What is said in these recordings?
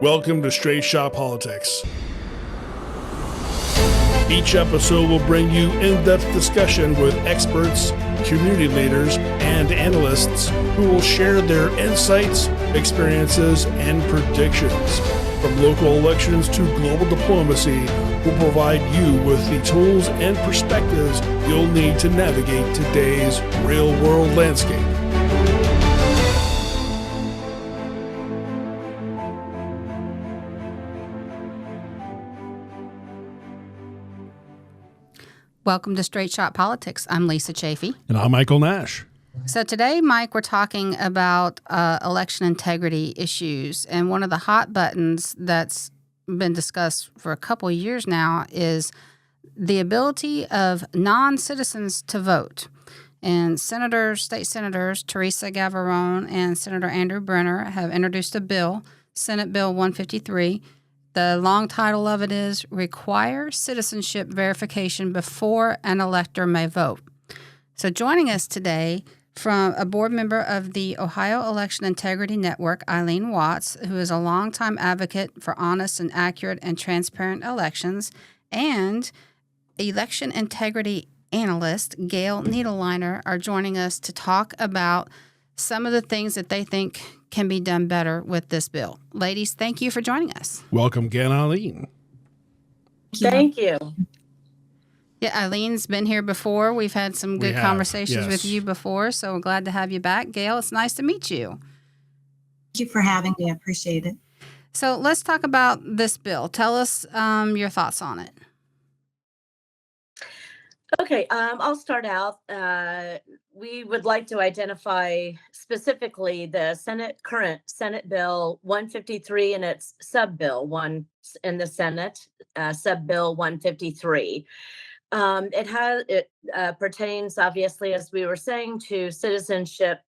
Welcome to Straight Shot Politics. Each episode will bring you in-depth discussion with experts, community leaders, and analysts who will share their insights, experiences, and predictions. From local elections to global diplomacy, we'll provide you with the tools and perspectives you'll need to navigate today's real-world landscape. Welcome to Straight Shot Politics. I'm Lisa Chafee. And I'm Michael Nash. So today, Mike, we're talking about election integrity issues. And one of the hot buttons that's been discussed for a couple of years now is the ability of non-citizens to vote. And state senators Teresa Gavarone and Senator Andrew Brenner have introduced a bill, Senate Bill 153. The long title of it is Require Citizenship Verification Before an Elector May Vote. So joining us today from a board member of the Ohio Election Integrity Network, Eileen Watts, who is a longtime advocate for honest and accurate and transparent elections, and election integrity analyst Gail Niederlehner are joining us to talk about some of the things that they think can be done better with this bill. Ladies, thank you for joining us. Welcome again, Eileen. Thank you. Yeah, Eileen's been here before. We've had some good conversations with you before, so we're glad to have you back. Gail, it's nice to meet you. Thank you for having me. I appreciate it. So let's talk about this bill. Tell us your thoughts on it. Okay, I'll start out. We would like to identify specifically the current Senate Bill 153 and its sub-bill 1 in the Senate, sub-bill 153. It pertains, obviously, as we were saying, to citizenship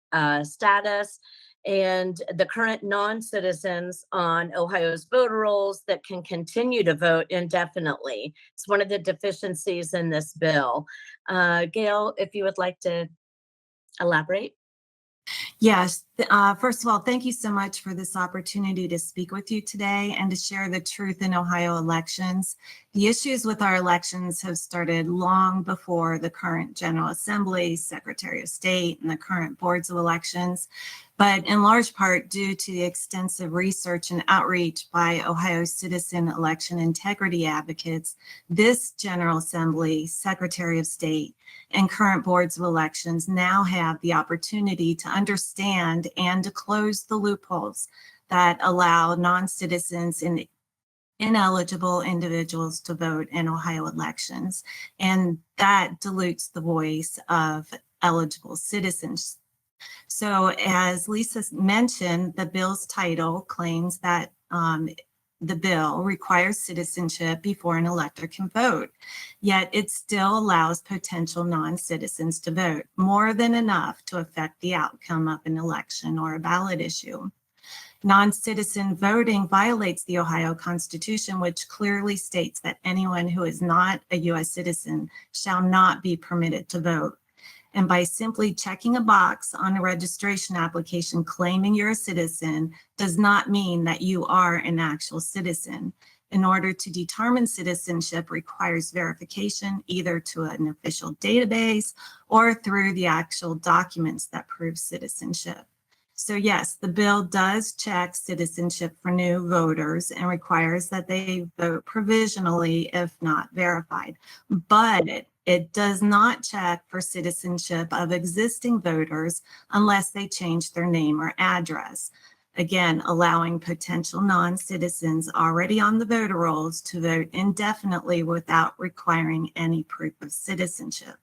status and the current non-citizens on Ohio's voter rolls that can continue to vote indefinitely. It's one of the deficiencies in this bill. Gail, if you would like to elaborate. Yes. First of all, thank you so much for this opportunity to speak with you today and to share the truth in Ohio elections. The issues with our elections have started long before the current General Assembly, Secretary of State, and the current boards of elections, but in large part due to the extensive research and outreach by Ohio citizen election integrity advocates, this General Assembly, Secretary of State, and current boards of elections now have the opportunity to understand and to close the loopholes that allow non-citizens and ineligible individuals to vote in Ohio elections. And that dilutes the voice of eligible citizens. So as Lisa mentioned, the bill's title claims that the bill requires citizenship before an elector can vote, yet it still allows potential non-citizens to vote, more than enough to affect the outcome of an election or a ballot issue. Non-citizen voting violates the Ohio Constitution, which clearly states that anyone who is not a U.S. citizen shall not be permitted to vote. And by simply checking a box on a registration application claiming you're a citizen does not mean that you are an actual citizen. In order to determine citizenship requires verification either to an official database or through the actual documents that prove citizenship. So yes, the bill does check citizenship for new voters and requires that they vote provisionally if not verified, but it does not check for citizenship of existing voters unless they change their name or address. Again, allowing potential non-citizens already on the voter rolls to vote indefinitely without requiring any proof of citizenship.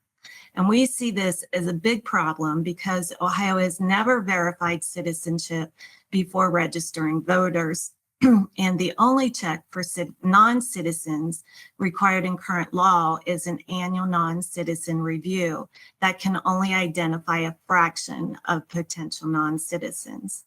And we see this as a big problem because Ohio has never verified citizenship before registering voters. And the only check for non-citizens required in current law is an annual non-citizen review that can only identify a fraction of potential non-citizens.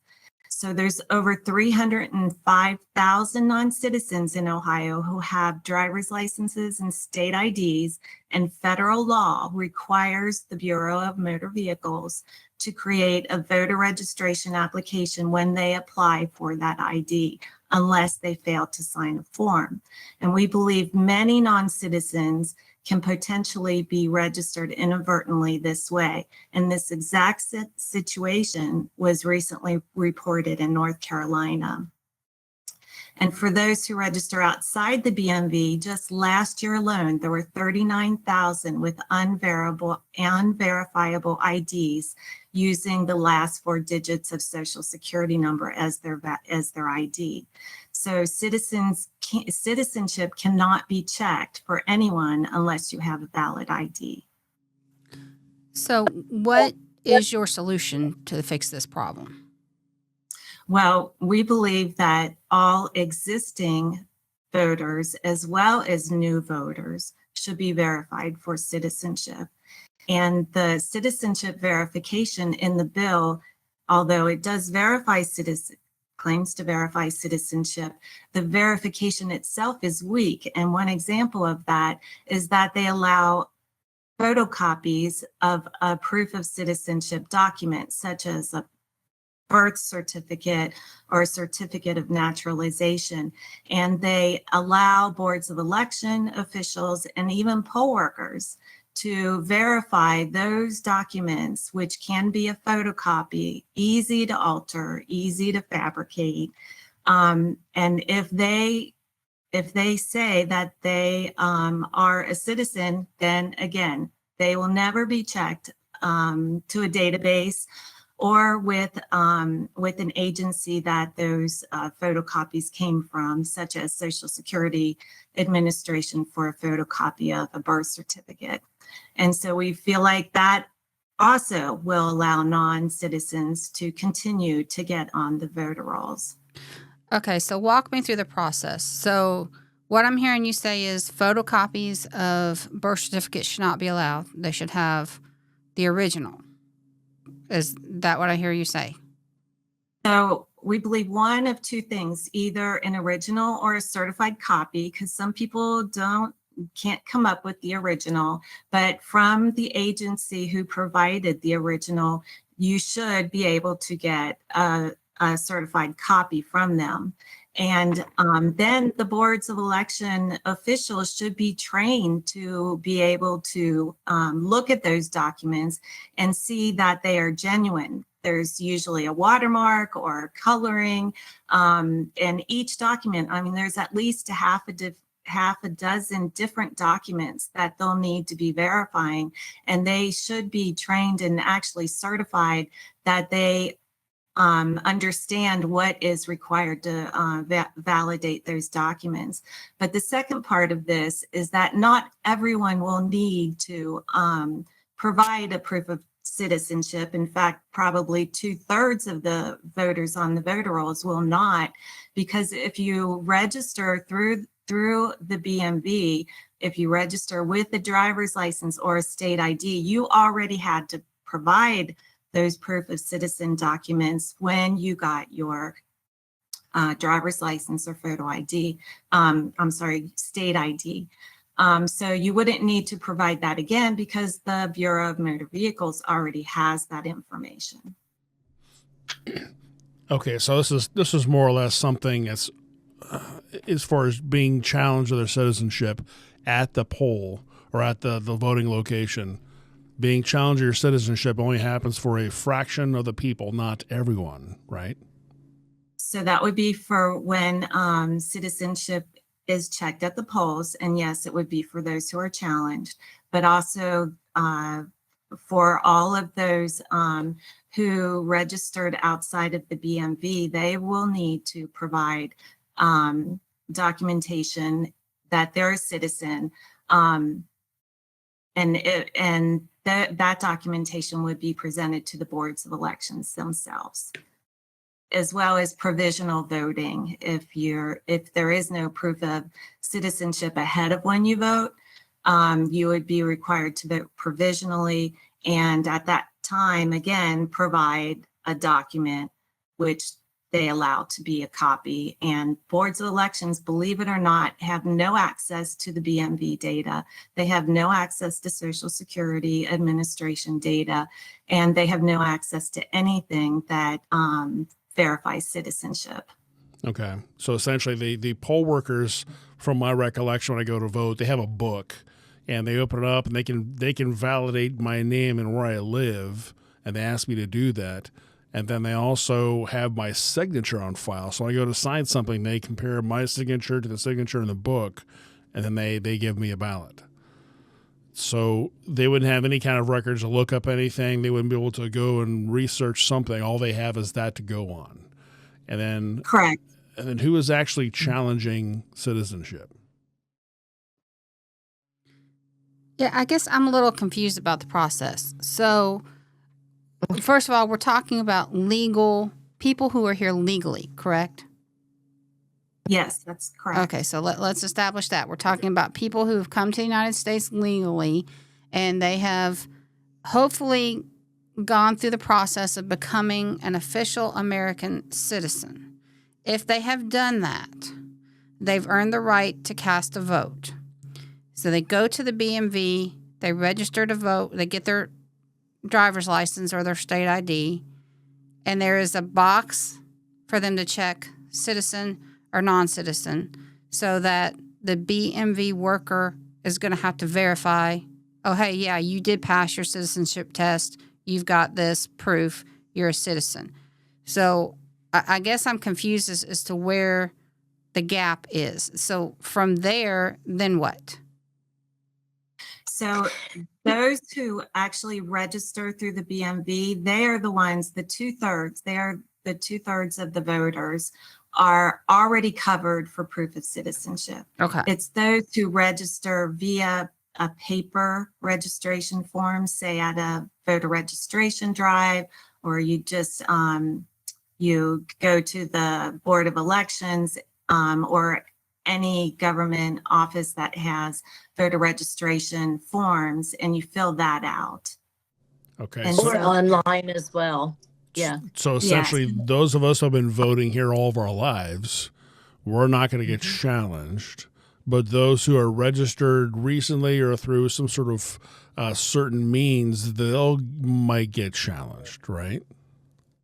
So there's over 305,000 non-citizens in Ohio who have driver's licenses and state IDs, and federal law requires the Bureau of Motor Vehicles to create a voter registration application when they apply for that ID. unless they fail to sign a form. And we believe many non-citizens can potentially be registered inadvertently this way. And this exact situation was recently reported in North Carolina. And for those who register outside the BMV, just last year alone, there were 39,000 with unverifiable IDs using the last 4 digits of Social Security number as their ID. So citizenship cannot be checked for anyone unless you have a valid ID. So what is your solution to fix this problem? Well, we believe that all existing voters as well as new voters should be verified for citizenship. And the citizenship verification in the bill, although it does claims to verify citizenship, the verification itself is weak. And one example of that is that they allow photocopies of a proof of citizenship document, such as a birth certificate or a certificate of naturalization. And they allow boards of election officials and even poll workers to verify those documents, which can be a photocopy, easy to alter, easy to fabricate. And if they say that they are a citizen, then again, they will never be checked to a database or with an agency that those photocopies came from, such as Social Security Administration for a photocopy of a birth certificate. And so we feel like that also will allow non-citizens to continue to get on the voter rolls. Okay, so walk me through the process. So what I'm hearing you say is photocopies of birth certificates should not be allowed. They should have the original. Is that what I hear you say? So we believe one of two things, either an original or a certified copy, because some people can't come up with the original, but from the agency who provided the original, you should be able to get a certified copy from them. And then the boards of election officials should be trained to be able to look at those documents and see that they are genuine. There's usually a watermark or coloring, and each document, I mean, there's at least half a dozen different documents that they'll need to be verifying, and they should be trained and actually certified that they understand what is required to validate those documents. But the second part of this is that not everyone will need to provide a proof of citizenship. In fact, probably 2/3 of the voters on the voter rolls will not, because if you register through the BMV, if you register with a driver's license or a state ID, you already had to provide those proof of citizen documents when you got your driver's license or photo ID, state ID. So you wouldn't need to provide that again because the Bureau of Motor Vehicles already has that information. Okay, so this is more or less something that's as far as being challenged with their citizenship at the poll or at the voting location. Being challenged your citizenship only happens for a fraction of the people, not everyone, right? So that would be for when citizenship is checked at the polls. And yes, it would be for those who are challenged, but also for all of those who registered outside of the BMV, they will need to provide documentation that they're a citizen. And that documentation would be presented to the boards of elections themselves, as well as provisional voting. If there is no proof of citizenship ahead of when you vote, you would be required to vote provisionally, and at that time, again, provide a document which they allow to be a copy. And boards of elections, believe it or not, have no access to the BMV data. They have no access to Social Security Administration data, and they have no access to anything that verifies citizenship. Okay. So essentially the poll workers, from my recollection, when I go to vote, they have a book and they open it up and they can validate my name and where I live, and they ask me to do that. And then they also have my signature on file. So when I go to sign something, they compare my signature to the signature in the book, and then they give me a ballot. So they wouldn't have any kind of records to look up anything. They wouldn't be able to go and research something. All they have is that to go on. And then Correct. And then who is actually challenging citizenship? Yeah, I guess I'm a little confused about the process. So, first of all, we're talking about legal people who are here legally, correct? Yes, that's correct. Okay, so let's establish that. We're talking about people who have come to the United States legally, and they have hopefully gone through the process of becoming an official American citizen. If they have done that, they've earned the right to cast a vote. So they go to the BMV, they register to vote, they get their driver's license or their state ID, and there is a box for them to check citizen or non-citizen, so that the BMV worker is going to have to verify, oh, hey, yeah, you did pass your citizenship test. You've got this proof you're a citizen. So I guess I'm confused as to where the gap is. So from there, then what? So those who actually register through the BMV, they are the ones, the 2/3, they are the 2/3 of the voters are already covered for proof of citizenship. Okay. It's those who register via a paper registration form, say at a voter registration drive, or you just you go to the Board of Elections or any government office that has voter registration forms, and you fill that out. Okay. And Or so- online as well. Yeah. So essentially, those of us who have been voting here all of our lives, we're not going to get challenged. But those who are registered recently or through some sort of certain means, they'll might get challenged, right?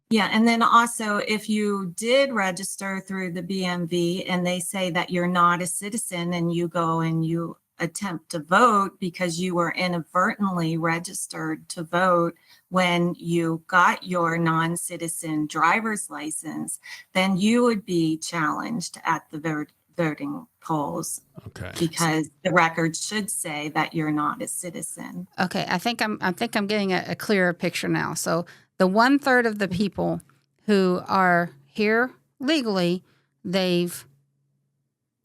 Yeah, and then also if you did register through the BMV and they say that you're not a citizen and you go and you attempt to vote because you were inadvertently registered to vote when you got your non-citizen driver's license, then you would be challenged at the voting polls. Okay. Because the record should say that you're not a citizen. Okay, I think I'm getting a clearer picture now. So the 1/3 of the people who are here legally, they've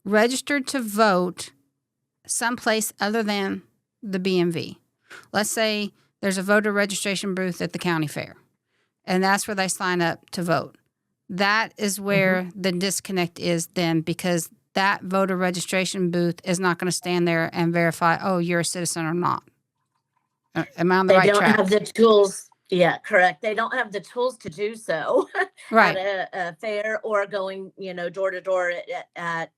registered to vote someplace other than the BMV. Let's say there's a voter registration booth at the county fair, and that's where they sign up to vote. That is where the disconnect is then, because that voter registration booth is not going to stand there and verify, oh, you're a citizen or not. Am I on the They right don't track? have the tools. Yeah, correct. They don't have the tools to do so Right. at a fair or going, door to door at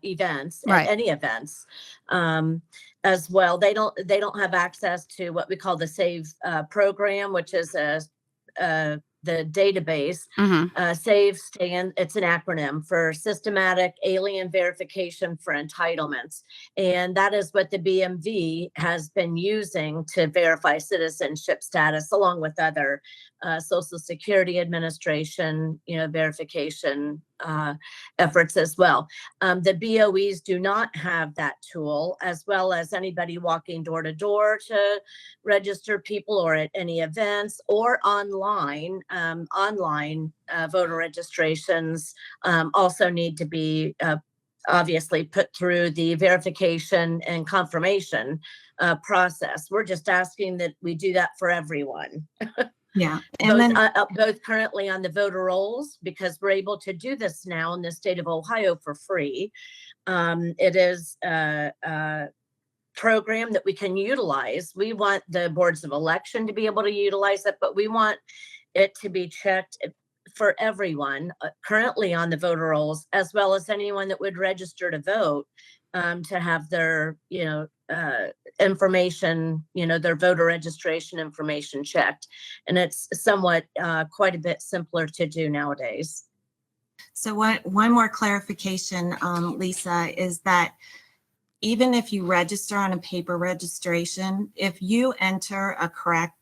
events, Right. at any events, as well. They don't have access to what we call the SAVE program, which is the database. SAVE it's an acronym for Systematic Alien Verification for Entitlements. And that is what the BMV has been using to verify citizenship status, along with other Social Security Administration, verification efforts as well. The BOEs do not have that tool, as well as anybody walking door to door to register people, or at any events, or online. Online voter registrations also need to be obviously put through the verification and confirmation process. We're just asking that we do that for everyone. Yeah. And Both currently on the voter rolls, because we're able to do this now in the state of Ohio for free. It is a program that we can utilize. We want the boards of election to be able to utilize it, but we want it to be checked for everyone currently on the voter rolls, as well as anyone that would register to vote, to have their, information, their voter registration information checked. And it's somewhat quite a bit simpler to do nowadays. So one more clarification, Lisa, is that even if you register on a paper registration, if you enter a correct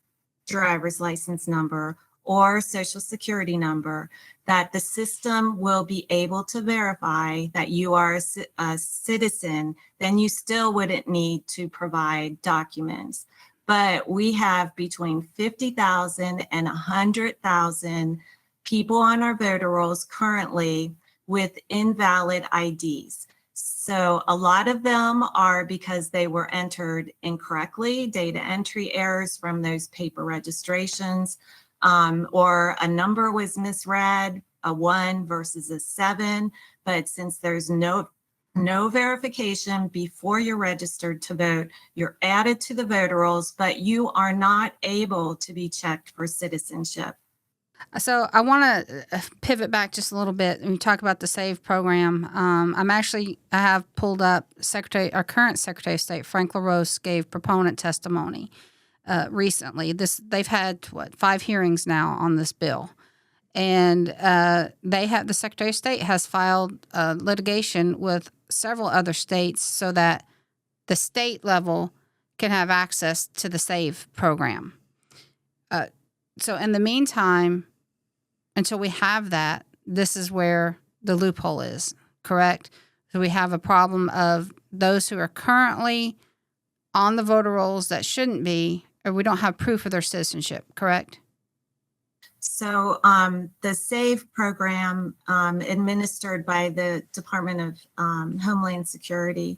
driver's license number or social security number, that the system will be able to verify that you are a citizen, then you still wouldn't need to provide documents. But we have between 50,000 and 100,000 people on our voter rolls currently with invalid IDs. So a lot of them are because they were entered incorrectly, data entry errors from those paper registrations, or a number was misread, a 1 versus a 7. But since there's no verification before you're registered to vote, you're added to the voter rolls, but you are not able to be checked for citizenship. So I want to pivot back just a little bit and talk about the SAVE program. I have pulled up our current Secretary of State, Frank LaRose, gave proponent testimony recently. They've had 5 hearings now on this bill, and the Secretary of State has filed litigation with several other states so that the state level can have access to the SAVE program. So in the meantime, until we have that, this is where the loophole is, correct? So we have a problem of those who are currently on the voter rolls that shouldn't be, or we don't have proof of their citizenship, correct? So the SAVE program administered by the Department of Homeland Security,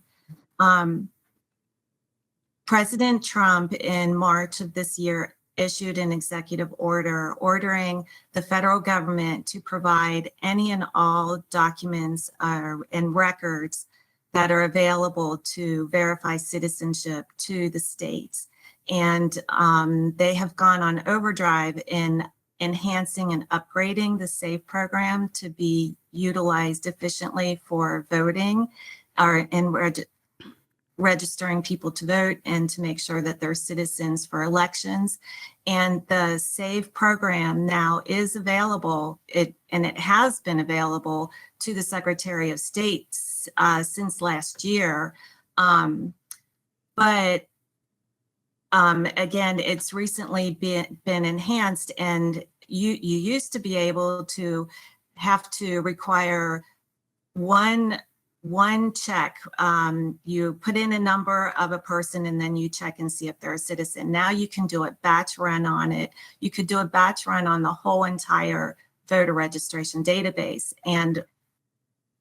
President Trump in March of this year issued an executive order ordering the federal government to provide any and all documents and records that are available to verify citizenship to the states. And they have gone on overdrive in enhancing and upgrading the SAVE program to be utilized efficiently for voting or in registering people to vote and to make sure that they're citizens for elections. And the SAVE program now is available, and it has been available to the Secretary of State since last year. But again, it's recently been enhanced, and you used to be able to have to require one check. You put in a number of a person and then you check and see if they're a citizen. Now you can do a batch run on it. You could do a batch run on the whole entire voter registration database. And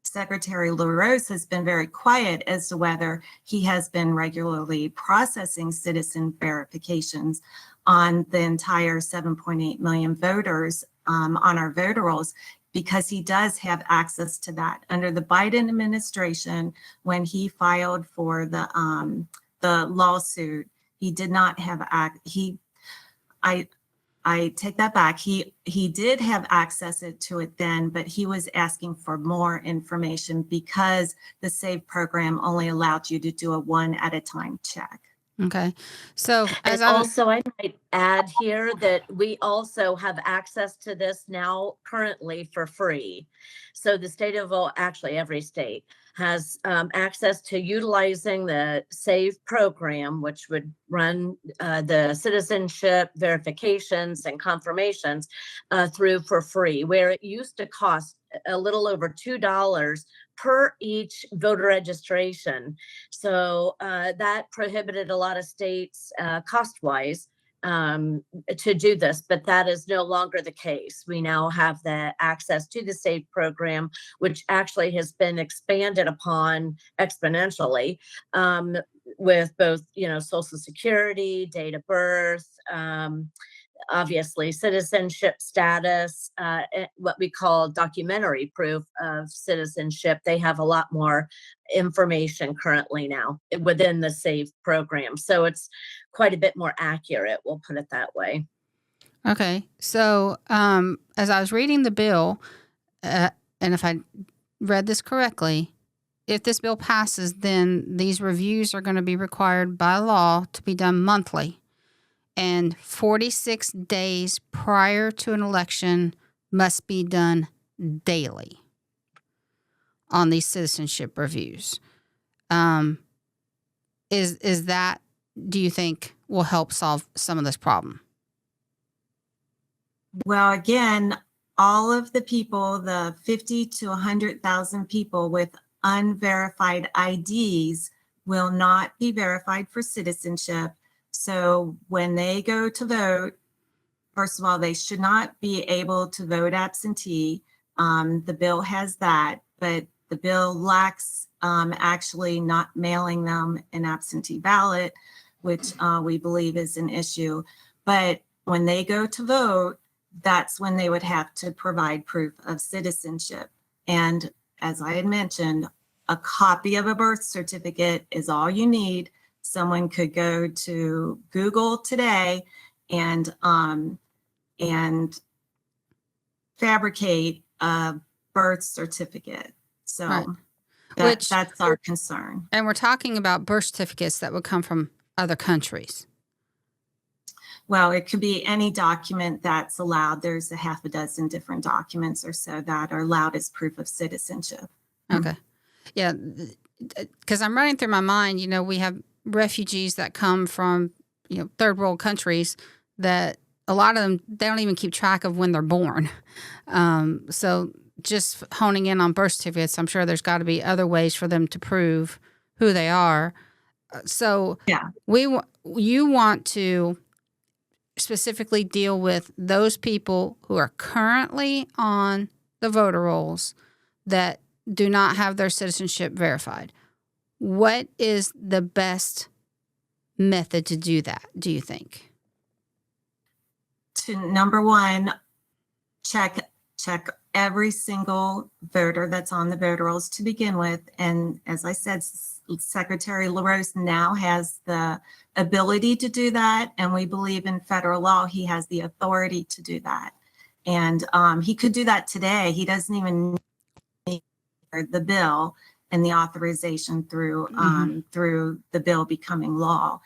Secretary LaRose has been very quiet as to whether he has been regularly processing citizen verifications on the entire 7.8 million voters on our voter rolls, because he does have access to that. Under the Biden administration, when he filed for the lawsuit, he did not have I take that back. He did have access to it then, but he was asking for more information because the SAVE program only allowed you to do a 1 at a time check. Okay. So And also, I might add here that we also have access to this now currently for free. So the state of, actually every state has access to utilizing the SAVE program, which would run the citizenship verifications and confirmations through for free, where it used to cost a little over $2 per each voter registration. So that prohibited a lot of states cost-wise to do this, but that is no longer the case. We now have the access to the SAVE program, which actually has been expanded upon exponentially with both, Social Security, date of birth, obviously citizenship status, what we call documentary proof of citizenship. They have a lot more information currently now within the SAVE program. So it's quite a bit more accurate, we'll put it that way. Okay. So as I was reading the bill, and if I read this correctly, if this bill passes, then these reviews are going to be required by law to be done monthly. And 46 days prior to an election must be done daily. on these citizenship reviews. Is that, do you think, will help solve some of this problem? Well, again, all of the people, the 50 to 100,000 people with unverified IDs will not be verified for citizenship. So when they go to vote, first of all, they should not be able to vote absentee. The bill has that, but the bill lacks actually not mailing them an absentee ballot, which we believe is an issue. But when they go to vote, that's when they would have to provide proof of citizenship. And as I had mentioned, a copy of a birth certificate is all you need. Someone could go to Google today and fabricate a birth certificate. So Right. that's our concern. And we're talking about birth certificates that would come from other countries. Well, it could be any document that's allowed. There's a half a dozen different documents or so that are allowed as proof of citizenship. Okay. Yeah. Because I'm running through my mind, we have refugees that come from, third world countries that a lot of them, they don't even keep track of when they're born. So just honing in on birth certificates, I'm sure there's got to be other ways for them to prove who they are. So Yeah. You want to specifically deal with those people who are currently on the voter rolls that do not have their citizenship verified. What is the best method to do that, do you think? To number one, check every single voter that's on the voter rolls to begin with. And as I said, Secretary LaRose now has the ability to do that. And we believe in federal law, he has the authority to do that. And he could do that today. He doesn't even need the bill and the authorization through through the bill becoming law.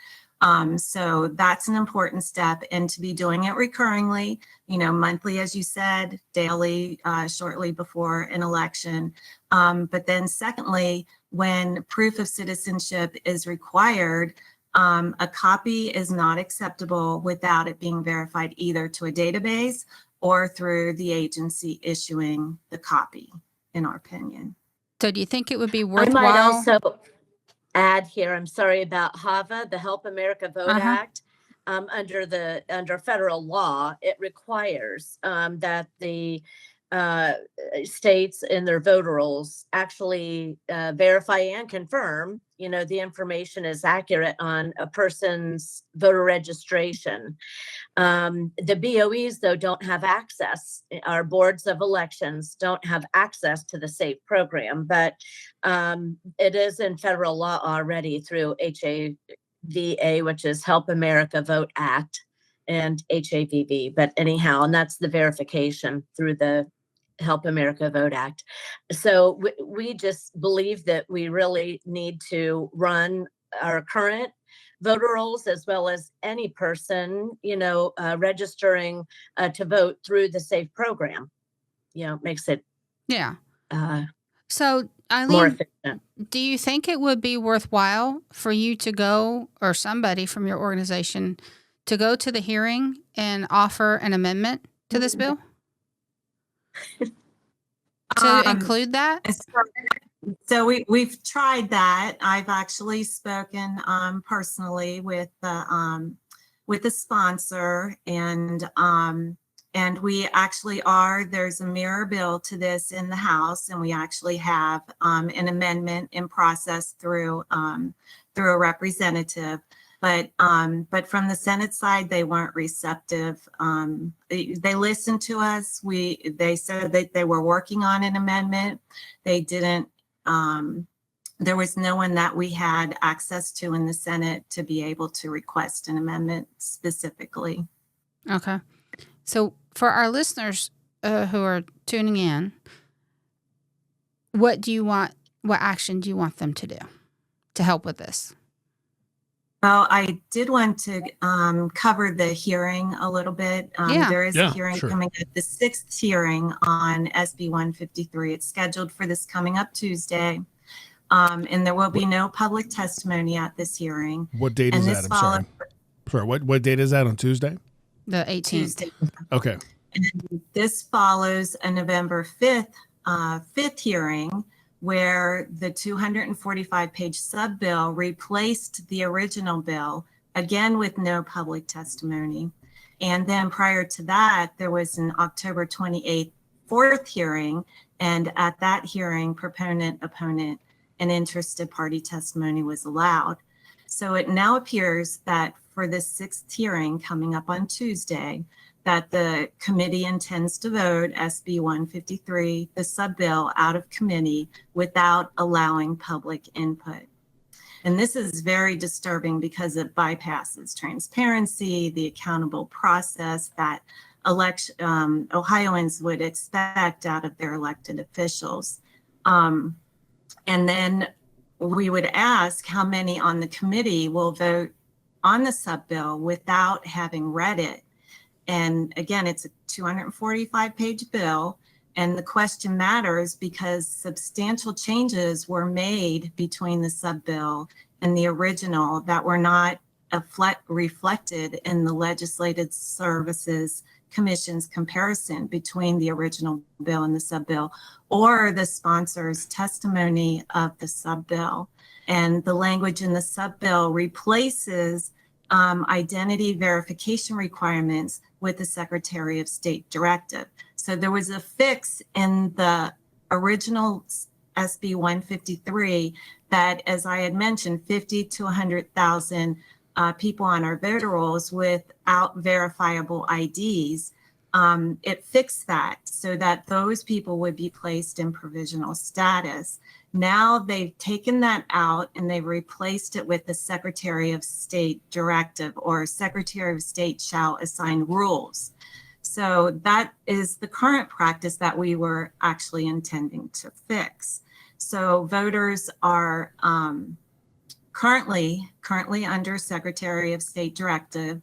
So that's an important step, and to be doing it recurringly, monthly, as you said, daily, shortly before an election. But then secondly, when proof of citizenship is required, a copy is not acceptable without it being verified either to a database or through the agency issuing the copy, in our opinion. So do you think it would be I worthwhile? might also add here, I'm sorry, about HAVA, the Help America Vote Act. Under federal law, it requires that the states in their voter rolls actually verify and confirm, the information is accurate on a person's voter registration. The BOEs, though, don't have access. Our boards of elections don't have access to the SAFE program, but it is in federal law already through HAVA, which is Help America Vote Act, and HAVV. But anyhow, and that's the verification through the Help America Vote Act. So we just believe that we really need to run our current voter rolls as well as any person, registering to vote through the SAFE program. Makes it So Eileen, more efficient. do you think it would be worthwhile for you to go, or somebody from your organization, to go to the hearing and offer an amendment to this bill? To include that? So we've tried that. I've actually spoken personally with the sponsor, and we actually there's a mirror bill to this in the House, and we actually have an amendment in process through a representative. But from the Senate side, they weren't receptive. They listened to us. They said that they were working on an amendment. They didn't. There was no one that we had access to in the Senate to be able to request an amendment specifically. Okay. So for our listeners who are tuning in, what action do you want them to do to help with this? Well, I did want to cover the hearing a little bit. There is a hearing sure. coming up, the 6th hearing on SB 153. It's scheduled for this coming up Tuesday. And there will be no public testimony at this hearing. What date And is this that? I'm sorry. What date is that on Tuesday? The 18th. Tuesday. Okay. And this follows a November 5th hearing where the 245-page sub-bill replaced the original bill, again with no public testimony. And then prior to that, there was an October 28th 4th hearing, and at that hearing, proponent, opponent, and interested party testimony was allowed. So it now appears that for this 6th hearing coming up on Tuesday, that the committee intends to vote SB 153, the sub-bill, out of committee without allowing public input. And this is very disturbing because it bypasses transparency, the accountable process that Ohioans would expect out of their elected officials. And then we would ask how many on the committee will vote on the sub-bill without having read it. And again, it's a 245-page bill, and the question matters because substantial changes were made between the sub-bill and the original that were not reflected in the Legislative Services Commission's comparison between the original bill and the sub-bill, or the sponsor's testimony of the sub-bill. And the language in the sub-bill replaces identity verification requirements with the Secretary of State directive. So there was a fix in the original SB 153 that, as I had mentioned, 50 to 100,000 people on our voter rolls without verifiable IDs. It fixed that so that those people would be placed in provisional status. Now they've taken that out and they've replaced it with the Secretary of State directive, or Secretary of State shall assign rules. So that is the current practice that we were actually intending to fix. So voters are currently under Secretary of State directive.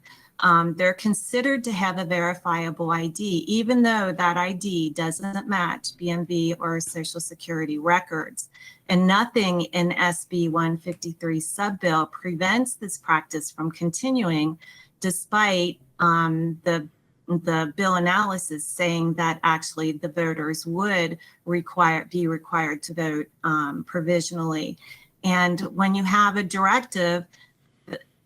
They're considered to have a verifiable ID, even though that ID doesn't match BMV or Social Security records. And nothing in SB 153 sub-bill prevents this practice from continuing, despite the bill analysis saying that actually the voters would be required to vote provisionally. And when you have a directive,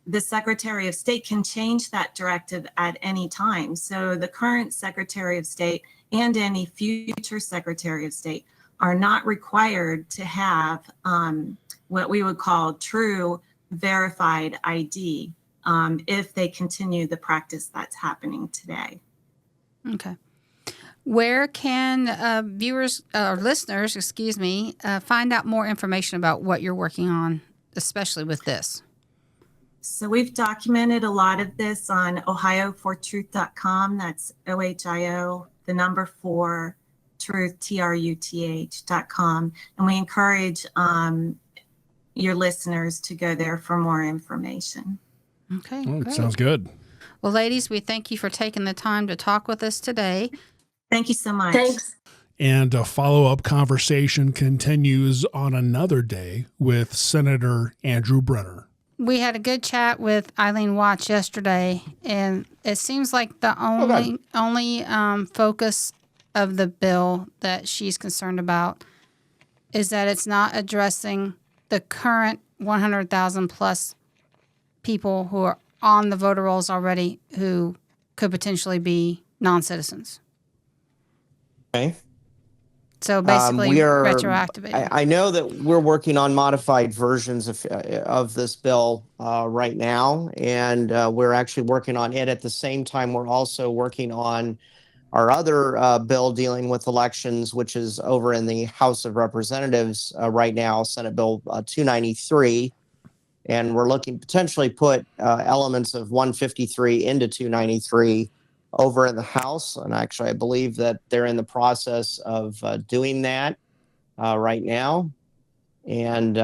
the Secretary of State can change that directive at any time. So the current Secretary of State and any future Secretary of State are not required to have what we would call true verified ID if they continue the practice that's happening today. Okay. Where can viewers or listeners, find out more information about what you're working on, especially with this? So we've documented a lot of this on ohiofortruth.com. That's OHIO, the number 4, truth, TRUTH.com. And we encourage your listeners to go there for more information. Okay. Great. Sounds good. Well, ladies, we thank you for taking the time to talk with us today. Thank you so much. Thanks. And a follow-up conversation continues on another day with Senator Andrew Brenner. We had a good chat with Eileen Watts yesterday, and it seems like the only focus of the bill that she's concerned about is that it's not addressing the current 100,000 plus people who are on the voter rolls already who could potentially be non-citizens. Okay. So basically, retroactivating. I know that we're working on modified versions of this bill right now, and we're actually working on it at the same time. We're also working on our other bill dealing with elections, which is over in the House of Representatives right now, Senate Bill 293. And we're looking potentially put elements of 153 into 293 over in the House. And actually, I believe that they're in the process of doing that right now. And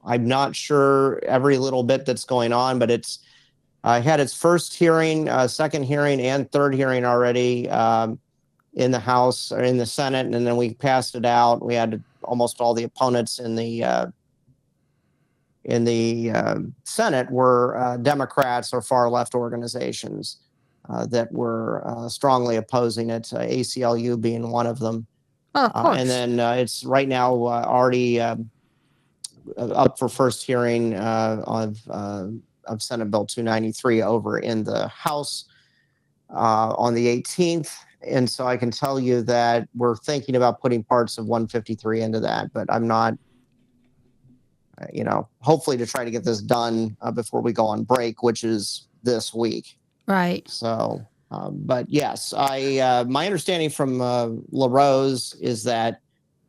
I'm not sure every little bit that's going on, but it's had its first hearing, second hearing, and third hearing already in the House or in the Senate, and then we passed it out. We had almost all the opponents in the Senate were Democrats or far left organizations that were strongly opposing it, ACLU being one of them. Well, of course. And then it's right now already up for first hearing of Senate Bill 293 over in the House on the 18th. And so I can tell you that we're thinking about putting parts of 153 into that, but I'm not, hopefully to try to get this done before we go on break, which is this week. Right. So, but yes, my understanding from LaRose is that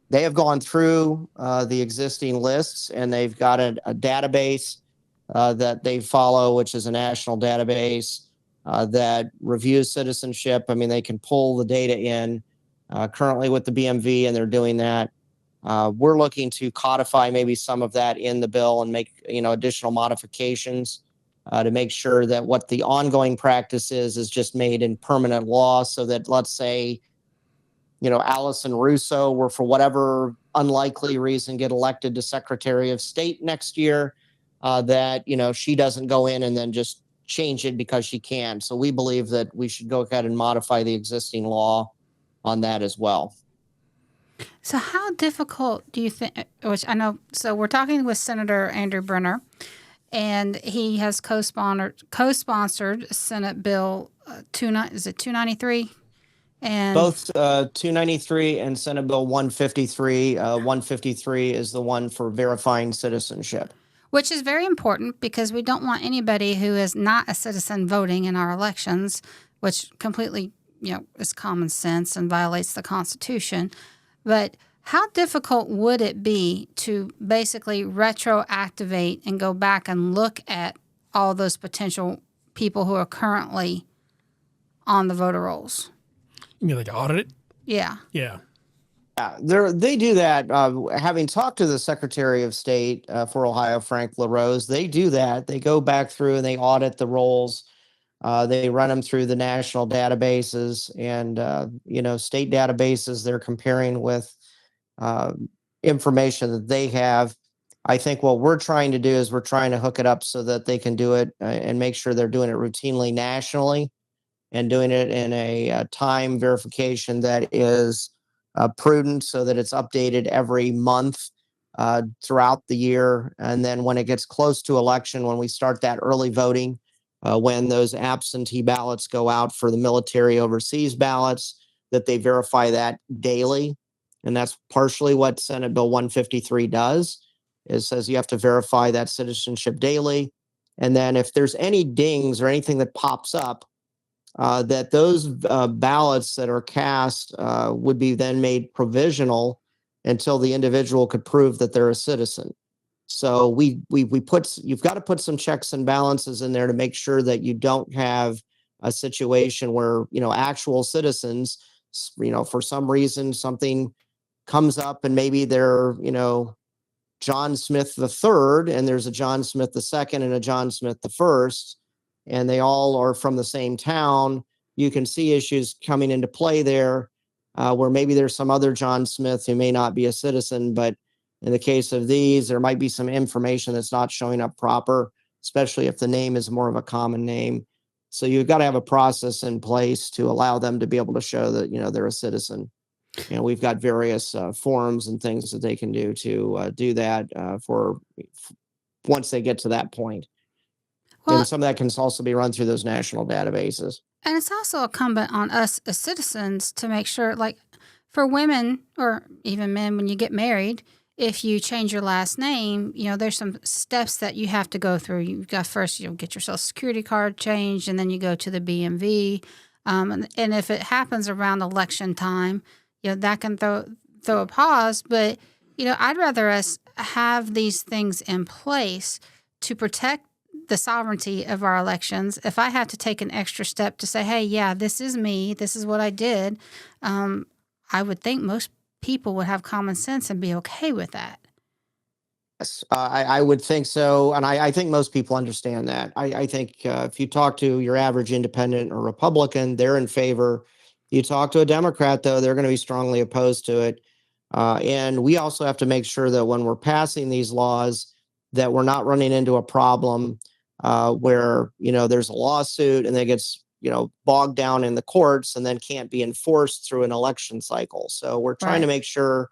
they have gone through the existing lists, and they've got a database that they follow, which is a national database that reviews citizenship. I mean, they can pull the data in currently with the BMV, and they're doing that. We're looking to codify maybe some of that in the bill and make additional modifications to make sure that what the ongoing practice is just made in permanent law, so that, let's say, Allison Russo were, for whatever unlikely reason, get elected to Secretary of State next year, that she doesn't go in and then just change it because she can. So we believe that we should go ahead and modify the existing law on that as well. So how difficult do you think, which I know, so we're talking with Senator Andrew Brenner, and he has co-sponsored Senate Bill 293? And both 293 and Senate Bill 153. 153 is the one for verifying citizenship. Which is very important, because we don't want anybody who is not a citizen voting in our elections, which completely, is common sense and violates the Constitution. But how difficult would it be to basically retroactivate and go back and look at all those potential people who are currently on the voter rolls? You mean like audit it? Yeah. Yeah. Yeah, they do that. Having talked to the Secretary of State for Ohio, Frank LaRose, they do that. They go back through and they audit the rolls. They run them through the national databases and, state databases. They're comparing with information that they have. I think what we're trying to do is we're trying to hook it up so that they can do it and make sure they're doing it routinely nationally, and doing it in a time verification that is prudent, so that it's updated every month throughout the year. And then when it gets close to election, when we start that early voting, when those absentee ballots go out for the military overseas ballots, that they verify that daily. And that's partially what Senate Bill 153 does. It says you have to verify that citizenship daily. And then if there's any dings or anything that pops up, that those ballots that are cast would be then made provisional until the individual could prove that they're a citizen. So we you've got to put some checks and balances in there to make sure that you don't have a situation where actual citizens, for some reason something comes up and maybe they're John Smith the third, and there's a John Smith the second and a John Smith the first, and they all are from the same town. You can see issues coming into play there, where maybe there's some other John Smith who may not be a citizen, but in the case of these, there might be some information that's not showing up proper, especially if the name is more of a common name. So you've got to have a process in place to allow them to be able to show that they're a citizen. We've got various forums and things that they can do to do that for once they get to that point. Well, and some of that can also be run through those national databases. And it's also incumbent on us as citizens to make sure, like for women or even men, when you get married, if you change your last name, there's some steps that you have to go through. You've got first, get your Social Security card changed, and then you go to the BMV. And if it happens around election time, that can throw a pause. But, I'd rather us have these things in place to protect the sovereignty of our elections. If I have to take an extra step to say, hey, yeah, this is me, this is what I did, I would think most people would have common sense and be okay with that. Yes, I would think so. And I think most people understand that. I think if you talk to your average independent or Republican, they're in favor. You talk to a Democrat, though, they're going to be strongly opposed to it. And we also have to make sure that when we're passing these laws, that we're not running into a problem where, there's a lawsuit and it gets, bogged down in the courts and then can't be enforced through an election cycle. So we're trying to Right. make sure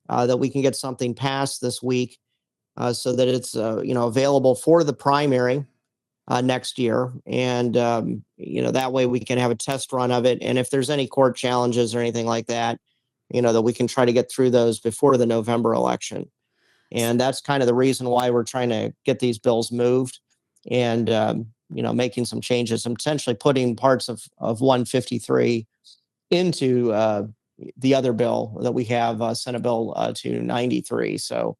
that we can get something passed this week so that it's available for the primary next year, and that way we can have a test run of it. And if there's any court challenges or anything like that, that we can try to get through those before the November election. And that's kind of the reason why we're trying to get these bills moved, and making some changes and potentially putting parts of 153 into the other bill that we have, Senate Bill 293. So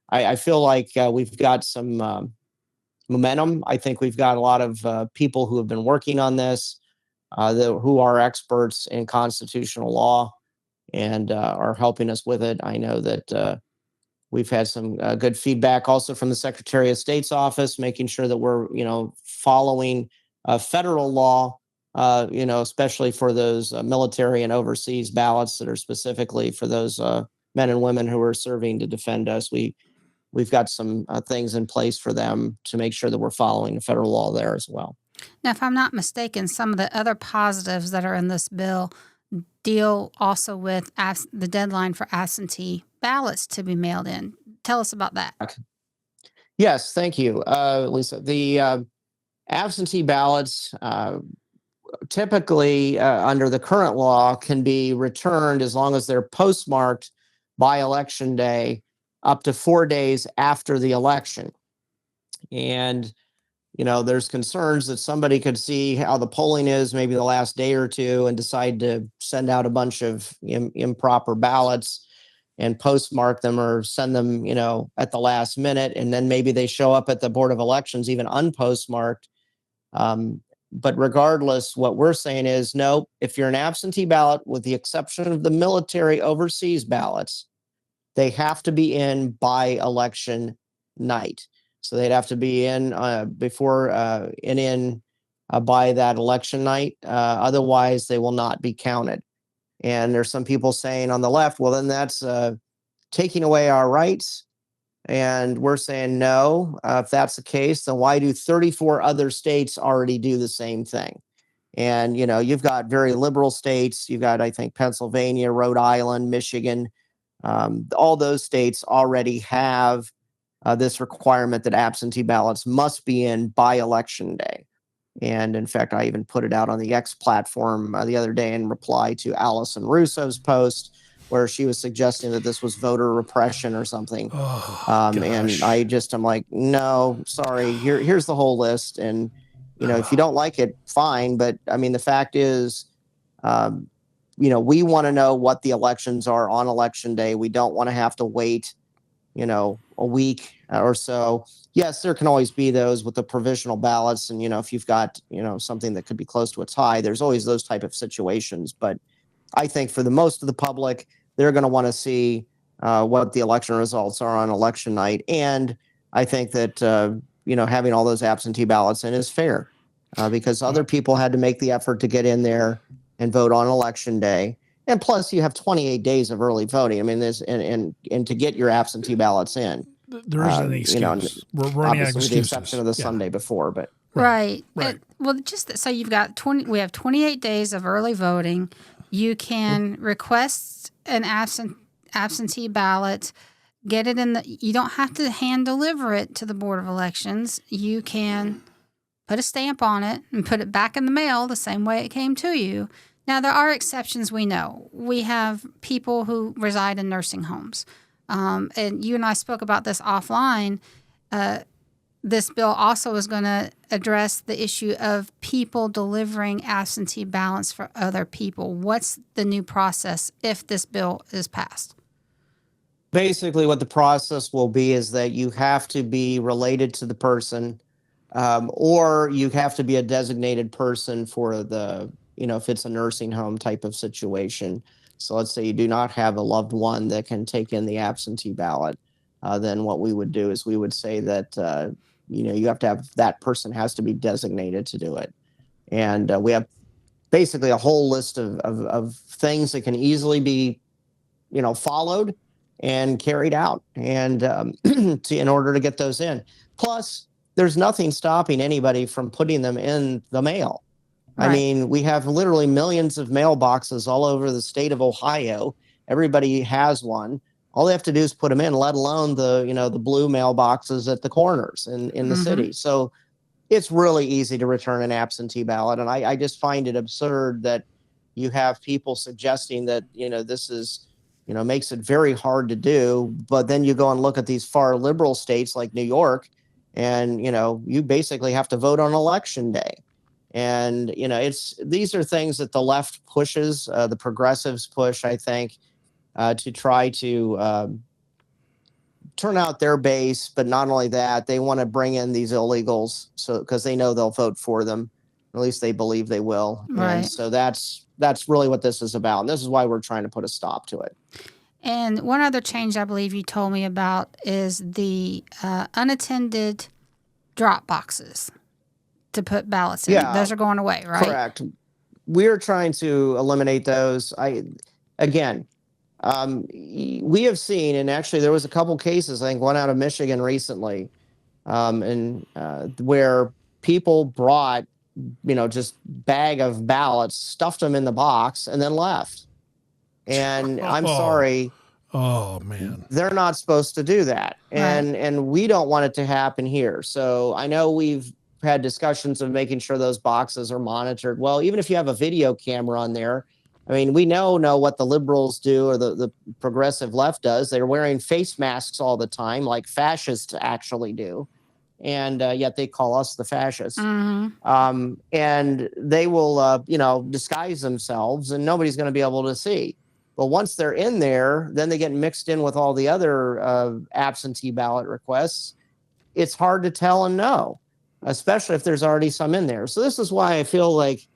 I feel like we've got some momentum. I think we've got a lot of people who have been working on this, who are experts in constitutional law and are helping us with it. I know that we've had some good feedback also from the Secretary of State's office, making sure that we're, following federal law, especially for those military and overseas ballots that are specifically for those men and women who are serving to defend us. We've got some things in place for them to make sure that we're following the federal law there as well. Now, if I'm not mistaken, some of the other positives that are in this bill deal also with the deadline for absentee ballots to be mailed in. Tell us about that. Yes, thank you, Lisa. The absentee ballots typically under the current law can be returned as long as they're postmarked by election day up to 4 days after the election. And there's concerns that somebody could see how the polling is maybe the last day or two and decide to send out a bunch of improper ballots and postmark them or send them, at the last minute. And then maybe they show up at the Board of Elections even unpostmarked. But regardless, what we're saying is, no, if you're an absentee ballot, with the exception of the military overseas ballots, they have to be in by election night. So they'd have to be in before and in by that election night. Otherwise, they will not be counted. And there's some people saying on the left, well, then that's taking away our rights. And we're saying, no, if that's the case, then why do 34 other states already do the same thing? And, you've got very liberal states. You've got, I think, Pennsylvania, Rhode Island, Michigan. All those states already have this requirement that absentee ballots must be in by election day. And in fact, I even put it out on the X platform the other day in reply to Allison Russo's post, where she was suggesting that this was voter repression or something. And I'm like, no, sorry, here's the whole list. And, if you don't like it, fine. But I mean, the fact is, we want to know what the elections are on election day. We don't want to have to wait, a week or so. Yes, there can always be those with the provisional ballots. And, if you've got, something that could be close to a tie, there's always those type of situations. But I think for the most of the public, they're going to want to see what the election results are on election night. And I think that, having all those absentee ballots in is fair because other people had to make the effort to get in there and vote on election day. And plus, you have 28 days of early voting. I mean, and to get your absentee ballots in. There isn't any excuse. We're running out of obviously with the excuses. exception of the Sunday before, but Right. Right. Well, just so you've got we have 28 days of early voting. You can request an absentee ballot, get it in you don't have to hand deliver it to the Board of Elections. You can put a stamp on it and put it back in the mail the same way it came to you. Now, there are exceptions, we know. We have people who reside in nursing homes. And you and I spoke about this offline. This bill also is going to address the issue of people delivering absentee ballots for other people. What's the new process if this bill is passed? basically what the process will be is that you have to be related to the person, or you have to be a designated person for the, if it's a nursing home type of situation. So let's say you do not have a loved one that can take in the absentee ballot. then what we would do is we would say that, you have to have that person has to be designated to do it. And we have basically a whole list of things that can easily be, followed and carried out and in order to get those in. Plus, there's nothing stopping anybody from putting them in the mail. Right. I mean, we have literally millions of mailboxes all over the state of Ohio. Everybody has one. All they have to do is put them in, let alone the blue mailboxes at the corners in the city. So it's really easy to return an absentee ballot. And I just find it absurd that you have people suggesting that, this is, makes it very hard to do. But then you go and look at these far liberal states like New York, and, you basically have to vote on election day. And, these are things that the left pushes, the progressives push, I think, to try to turn out their base. But not only that, they want to bring in these illegals because they know they'll vote for them. At least they believe they will. Right. And so that's really what this is about. And this is why we're trying to put a stop to it. And one other change I believe you told me about is the unattended drop boxes to put ballots in. Yeah, those are going away, right? Correct. We're trying to eliminate those. We have seen, and actually there was a couple cases, I think one out of Michigan recently, where people brought, just bag of ballots, stuffed them in the box, and then left. And I'm sorry. Oh man, they're not supposed to do that. Right. And we don't want it to happen here. So I know we've had discussions of making sure those boxes are monitored. Well, even if you have a video camera on there, I mean, we know what the liberals do or the progressive left does. They're wearing face masks all the time, like fascists actually do. And yet they call us the fascists. And they will, disguise themselves and nobody's going to be able to see. But once they're in there, then they get mixed in with all the other absentee ballot requests. It's hard to tell and know, especially if there's already some in there. So this is why I feel like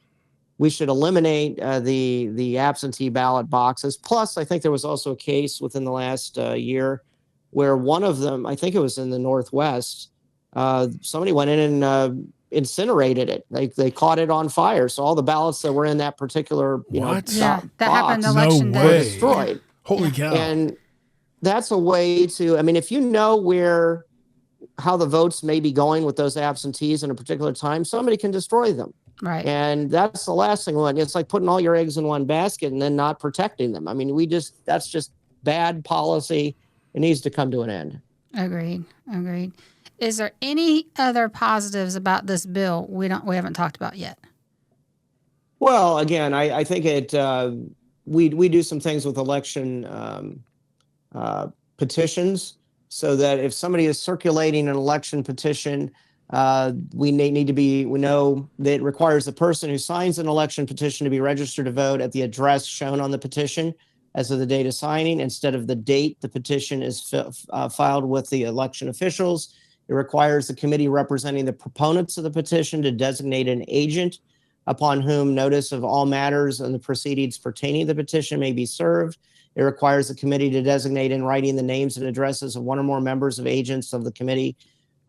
we should eliminate the absentee ballot boxes. Plus, I think there was also a case within the last year where one of them, I think it was in the Northwest, somebody went in and incinerated it. They caught it on fire. So all the ballots that were in that particular What? Yeah, that happened box election No day. way. were destroyed. Holy cow. And that's a way to, I mean, if you know how the votes may be going with those absentees in a particular time, somebody can destroy them. Right. And that's the last thing. It's like putting all your eggs in one basket and then not protecting them. I mean, that's just bad policy. It needs to come to an end. Agreed. Is there any other positives about this bill we haven't talked about yet? Well, again, I think we do some things with election petitions, so that if somebody is circulating an election petition, we know that it requires the person who signs an election petition to be registered to vote at the address shown on the petition as of the date of signing, instead of the date the petition is filed with the election officials. It requires the committee representing the proponents of the petition to designate an agent upon whom notice of all matters and the proceedings pertaining to the petition may be served. It requires the committee to designate in writing the names and addresses of one or more members of agents of the committee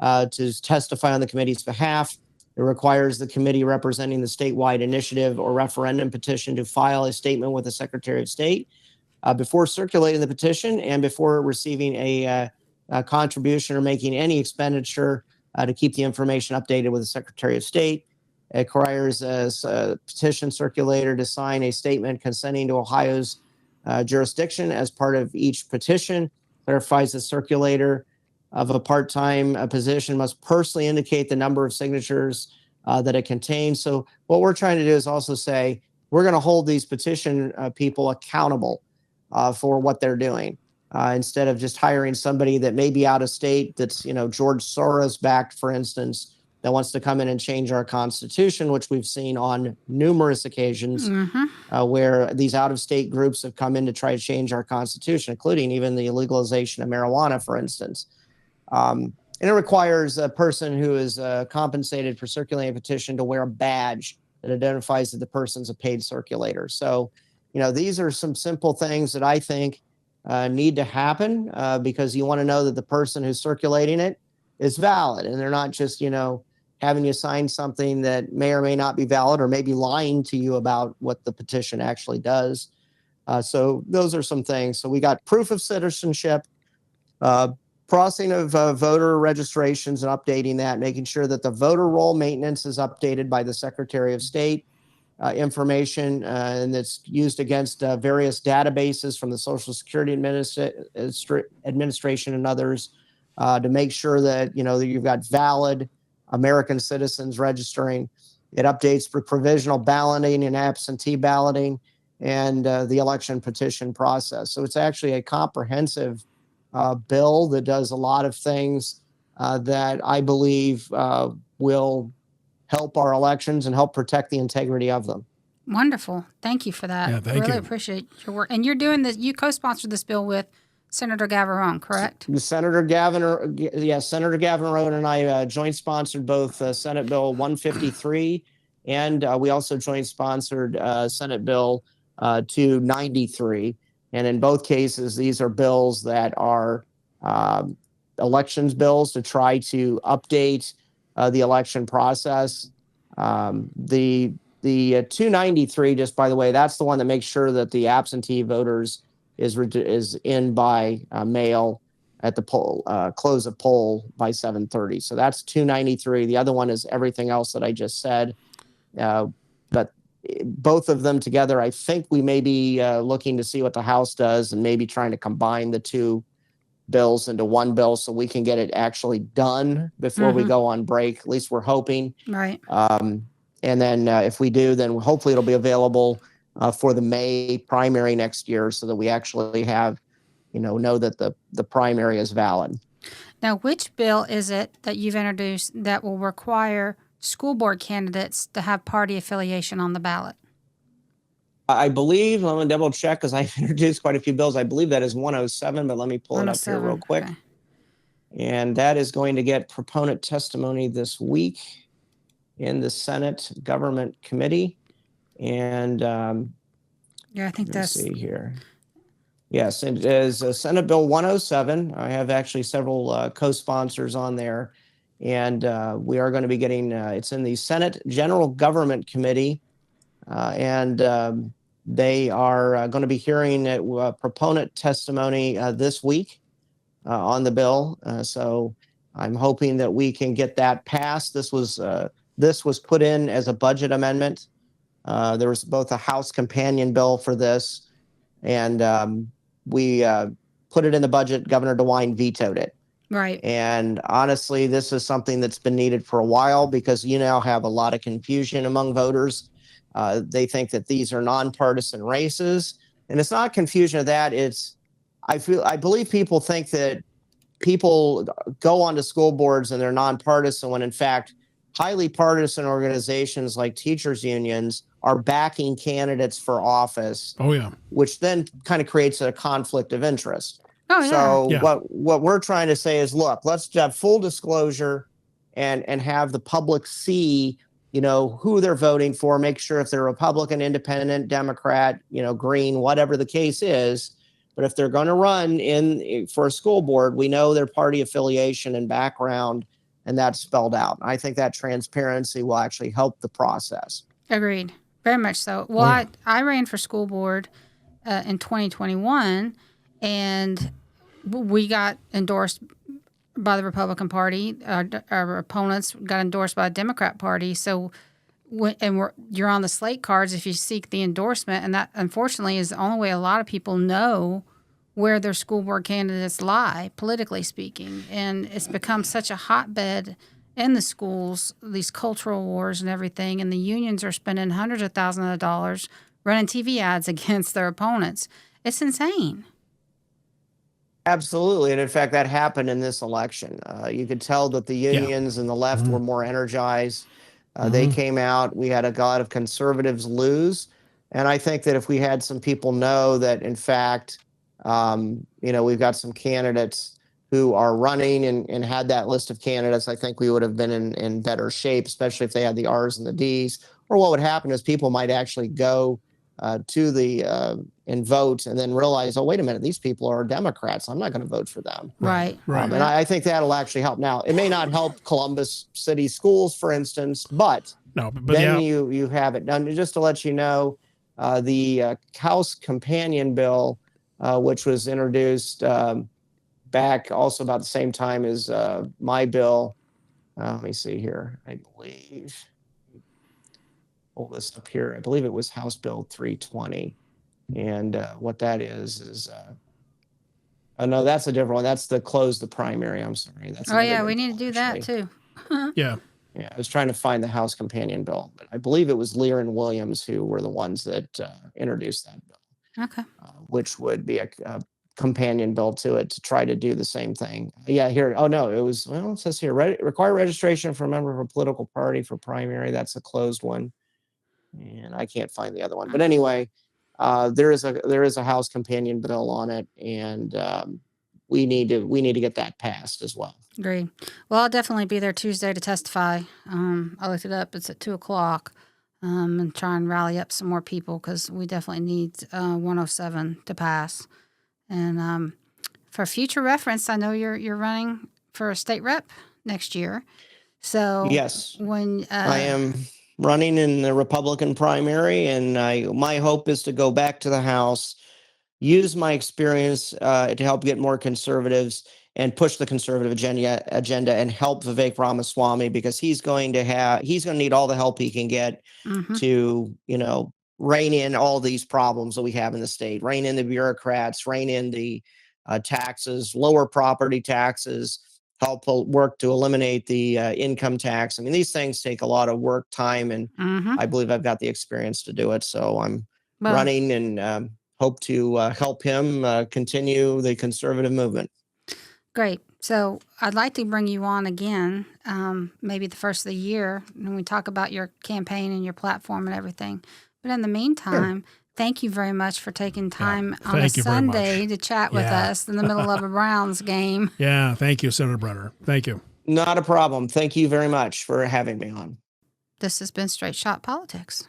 to testify on the committee's behalf. It requires the committee representing the statewide initiative or referendum petition to file a statement with the Secretary of State before circulating the petition and before receiving a contribution or making any expenditure to keep the information updated with the Secretary of State. It requires a petition circulator to sign a statement consenting to Ohio's jurisdiction as part of each petition. Clarifies the circulator of a part-time position must personally indicate the number of signatures that it contains. So what we're trying to do is also say we're going to hold these petition people accountable for what they're doing. Instead of just hiring somebody that may be out of state, that's, George Soros backed, for instance, that wants to come in and change our Constitution, which we've seen on numerous occasions where these out-of-state groups have come in to try to change our Constitution, including even the legalization of marijuana, for instance. And it requires a person who is compensated for circulating a petition to wear a badge that identifies that the person's a paid circulator. So, these are some simple things that I think need to happen because you want to know that the person who's circulating it is valid, and they're not just, having you sign something that may or may not be valid, or maybe lying to you about what the petition actually does. So those are some things. So we got proof of citizenship, processing of voter registrations and updating that, making sure that the voter roll maintenance is updated by the Secretary of State, information and that's used against various databases from the Social Security Administration and others to make sure that, that you've got valid American citizens registering. It updates for provisional balloting and absentee balloting and the election petition process. So it's actually a comprehensive bill that does a lot of things that I believe will help our elections and help protect the integrity of them. Wonderful. Thank you for that. Yeah, thank really you. appreciate your work. And you're doing this, you co-sponsored this bill with Senator Gavarone, correct? Senator Gavin Rowan and I joint sponsored both Senate Bill 153 and we also joint sponsored Senate Bill 293. And in both cases, these are bills that are elections bills to try to update the election process. The 293, just by the way, that's the one that makes sure that the absentee voters is in by mail at the poll close of poll by 7:30. So that's 293. The other one is everything else that I just said. But both of them together, I think we may be looking to see what the House does and maybe trying to combine the two bills into one bill so we can get it actually done before we go on break. At least we're hoping. Right. And then if we do, then hopefully it'll be available for the May primary next year so that we actually have, know that the primary is valid. Now, which bill is it that you've introduced that will require school board candidates to have party affiliation on the ballot? I believe, I'm going to double check because I've introduced quite a few bills. I believe that is 107, but let me pull it up here real quick. Okay. And that is going to get proponent testimony this week in the Senate Government Committee. And Yeah, I think let's that's. see here. Yes, it is Senate Bill 107. I have actually several co-sponsors on there. And we are going to be getting, it's in the Senate General Government Committee. And they are going to be hearing proponent testimony this week on the bill. So I'm hoping that we can get that passed. This was put in as a budget amendment. There was both a House companion bill for this, and we put it in the budget. Governor DeWine vetoed it. Right. And honestly, this is something that's been needed for a while because you now have a lot of confusion among voters. They think that these are nonpartisan races, and it's not confusion of that. I believe people think that people go onto school boards and they're nonpartisan when in fact highly partisan organizations like teachers unions are backing candidates for office. Oh yeah. Which then kind of creates a conflict of interest. Oh, yeah. So Yeah. what we're trying to say is, look, let's have full disclosure and have the public see, who they're voting for, make sure if they're Republican, Independent, Democrat, Green, whatever the case is. But if they're going to run for a school board, we know their party affiliation and background, and that's spelled out. I think that transparency will actually help the process. Agreed. Very much so. Well, Oh, yeah. I ran for school board in 2021, and we got endorsed by the Republican Party. Our opponents got endorsed by the Democrat Party. So, you're on the slate cards if you seek the endorsement, and that unfortunately is the only way a lot of people know where their school board candidates lie, politically speaking. And it's become such a hotbed in the schools, these cultural wars and everything, and the unions are spending hundreds of thousands of dollars running TV ads against their opponents. It's insane. Absolutely. And in fact, that happened in this election. You could tell that the unions and the left were more energized. They came out. We had a lot of conservatives lose. And I think that if we had some people know that, in fact, we've got some candidates who are running and had that list of candidates, I think we would have been in better shape, especially if they had the R's and the D's. Or what would happen is people might actually go to the and vote and then realize, oh, wait a minute, these people are Democrats. I'm not going to vote for them. Right. Right. And I think that'll actually help. Now, it may not help Columbus City Schools, for instance, but But then yeah. you have it done. Just to let you know, the House Companion Bill, which was introduced back also about the same time as my bill. Let me see here. I believe, pull this up here. I believe it was House Bill 320. And what that is oh no, that's a different one. That's the close the primary. I'm sorry. That's Oh another yeah, good we need to bill, do that actually. too. Yeah. Yeah, I was trying to find the House Companion Bill, but I believe it was Lear and Williams who were the ones that introduced that bill, Okay. which would be a companion bill to it to try to do the same thing. Yeah, here. Oh no, it was. Well, it says here, require registration for a member of a political party for primary. That's a closed one, and I can't find the other one. But anyway, there is a House Companion Bill on it, and we need to get that passed as well. Agreed. Well, I'll definitely be there Tuesday to testify. I looked it up. It's at 2:00. And try and rally up some more people because we definitely need 107 to pass. And for future reference, I know you're running for a state rep next year. So Yes, when I am running in the Republican primary, and my hope is to go back to the House, use my experience to help get more conservatives and push the conservative agenda and help Vivek Ramaswamy, because he's going to need all the help he can get to, rein in all these problems that we have in the state, rein in the bureaucrats, rein in the taxes, lower property taxes, help work to eliminate the income tax. I mean, these things take a lot of work, time, and I believe I've got the experience to do it. So I'm running and hope to help him continue the conservative movement. Great. So I'd like to bring you on again, maybe the first of the year, when we talk about your campaign and your platform and everything. But in the meantime, thank you very much for taking time on a Sunday to chat with us in the middle of a Browns game. Yeah. Thank you, Senator Brenner. Thank you. Not a problem. Thank you very much for having me on. This has been Straight Shot Politics.